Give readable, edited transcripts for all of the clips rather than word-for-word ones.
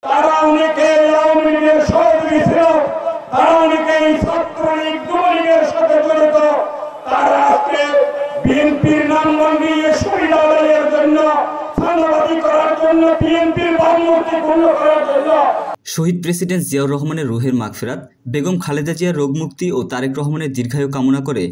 তারা অনেকে আওয়ামী লীগের সহযোগী ছিল, তারা অনেকে ছাত্রলীগ যুবলীগের সাথে জড়িত। তারা আজকে বিএনপির নাম ভাঙিয়ে সুবিধা আদায়ের জন্য, সাংবাদিক করার জন্য, বিএনপির ভাবমূর্তি পূর্ণ করার জন্য। শহীদ প্রেসিডেন্ট জিয়াউর রহমানের রুহের মাগফিরাত, বেগম খালেদা জিয়ার রোগমুক্তি ও তারেক রহমানের দীর্ঘায়ু কামনা করে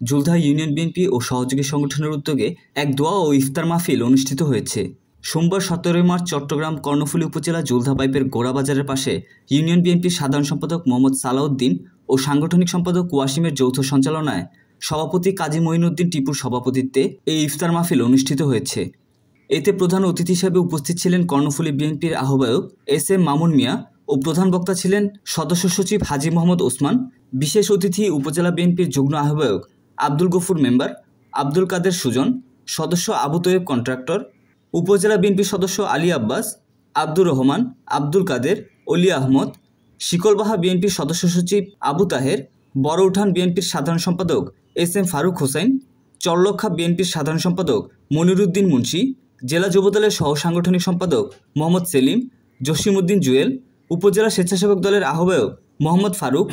জুলধা ইউনিয়ন বিএনপি ও সহযোগী সংগঠনের উদ্যোগে এক দোয়া ও ইফতার মাহফিল অনুষ্ঠিত হয়েছে। সোমবার 17 মার্চ চট্টগ্রাম কর্ণফুলী উপজেলা জুলধা পাইপের গোড়াবাজারের পাশে ইউনিয়ন বিএনপির সাধারণ সম্পাদক মোহাম্মদ সালাউদ্দিন ও সাংগঠনিক সম্পাদক ওয়াসিমের যৌথ সঞ্চালনায় সভাপতি কাজী মঈনুদ্দিন টিপুর সভাপতিত্বে এই ইফতার মাহফিল অনুষ্ঠিত হয়েছে। এতে প্রধান অতিথি হিসেবে উপস্থিত ছিলেন কর্ণফুলী বিএনপির আহ্বায়ক এস.এম. মামুন মিয়া ও প্রধান বক্তা ছিলেন সদস্য সচিব হাজী মোহাম্মদ ওসমান। বিশেষ অতিথি উপজেলা বিএনপির যুগ্ম আহ্বায়ক আব্দুল গফুর মেম্বার, আব্দুল কাদের সুজন, সদস্য আবু তৈয়ব কন্ট্রাক্টর, উপজেলা বিএনপির সদস্য আলী আব্বাস, আব্দুর রহমান, আব্দুল কাদের, অলি আহমদ, শিকলবাহা বিএনপির সদস্য সচিব আবু তাহের, বড় উঠান বিএনপির সাধারণ সম্পাদক এস.এম. ফারুক হোসেন, চরলক্ষা বিএনপির সাধারণ সম্পাদক মনিরুদ্দিন মুন্সি, জেলা যুবদলের সহ সাংগঠনিক সম্পাদক মোহাম্মদ সেলিম, জসিমউদ্দিন জুয়েল, উপজেলা স্বেচ্ছাসেবক দলের আহ্বায়ক মোহাম্মদ ফারুক,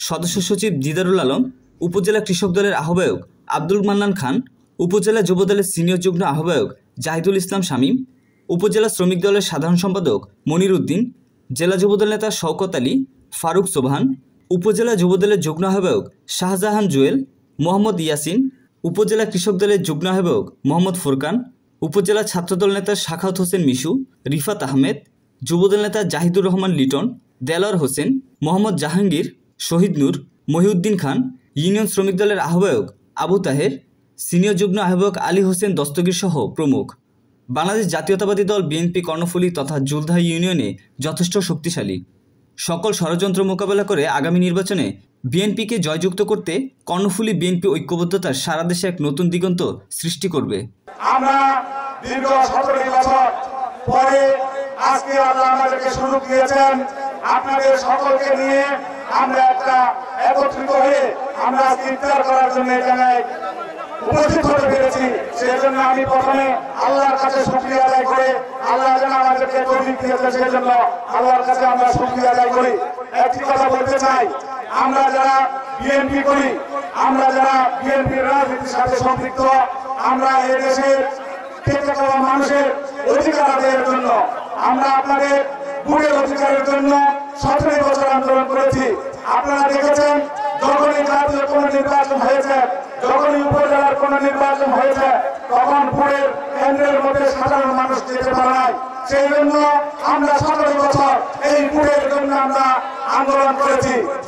সদস্য সচিব দিদারুল আলম, উপজেলা কৃষক দলের আহ্বায়ক আব্দুল মান্নান খান, উপজেলা যুবদলের সিনিয়র যুগ্ম আহ্বায়ক জাহিদুল ইসলাম শামীম, উপজেলা শ্রমিক দলের সাধারণ সম্পাদক মনির উদ্দিন, জেলা যুবদল নেতা শওকত আলী, ফারুক সোবহান, উপজেলা যুবদলের যুগ্ম আহ্বায়ক শাহজাহান জুয়েল, মোহাম্মদ ইয়াসিন, উপজেলা কৃষক দলের যুগ্ম আহ্বায়ক মোহাম্মদ ফুরকান, উপজেলা ছাত্রদল নেতা শাখাওয়াত হোসেন মিশু, রিফাত আহমেদ, যুবদল নেতা জাহিদুর রহমান লিটন, দেলোয়ার হোসেন, মোহাম্মদ জাহাঙ্গীর, শহীদ নূর, মহিউদ্দিন খান, ইউনিয়ন শ্রমিক দলের আহ্বায়ক আবু তাহের, সিনিয়র যুগ্ম আহ্বায়ক আলী হোসেন দস্তগীর সহ প্রমুখ। বাংলাদেশ জাতীয়তাবাদী দল বিএনপি কর্ণফুলী তথা জুলধা ইউনিয়নে যথেষ্ট শক্তিশালী। সকল ষড়যন্ত্র মোকাবেলা করে আগামী নির্বাচনে বিএনপিকে জয়যুক্ত করতে কর্ণফুলী বিএনপি ঐক্যবদ্ধতার সারা দেশে এক নতুন দিগন্ত সৃষ্টি করবে। আমরা দীর্ঘ 17 বছর পরে আজকে আল্লাহ আমাদেরকে সুযোগ দিয়েছেন, আপনাদের সকলকে নিয়ে আমরা একটা একত্রিত হয়ে আমরা ইফতার করার জন্য এখানে উপস্থিত হতে পেরেছি। সেই জন্য আমি প্রথমে আল্লাহর কাছে শুকরিয়া আদায় করে, আল্লাহ যেন আমাদেরকে তৌফিক দিয়েছে সেই জন্য আল্লাহর কাছে আমরা শুকরিয়া আদায় করি। একটি কথা বলতে চাই, আমরা যারা বিএনপি করি, আমরা যারা বিএনপির রাজনীতির সাথে সম্পৃক্ত, আমরা এই দেশের খেটে খাওয়া মানুষের অধিকার আদায়ের জন্য, আমরা আপনাদের ভোটের অধিকারের জন্য 17 বছর আন্দোলন করেছি। আপনারা দেখেছেন যখনই জাতীয় কোনো নির্বাচন হয়েছে, যখনই উপজেলার কোনো নির্বাচন হয়েছে, তখন ভোটের কেন্দ্রের মধ্যে সাধারণ মানুষ যেতে পারে নাই। সেই জন্য আমরা 17 বছর এই ভোটের জন্য আমরা আন্দোলন করেছি।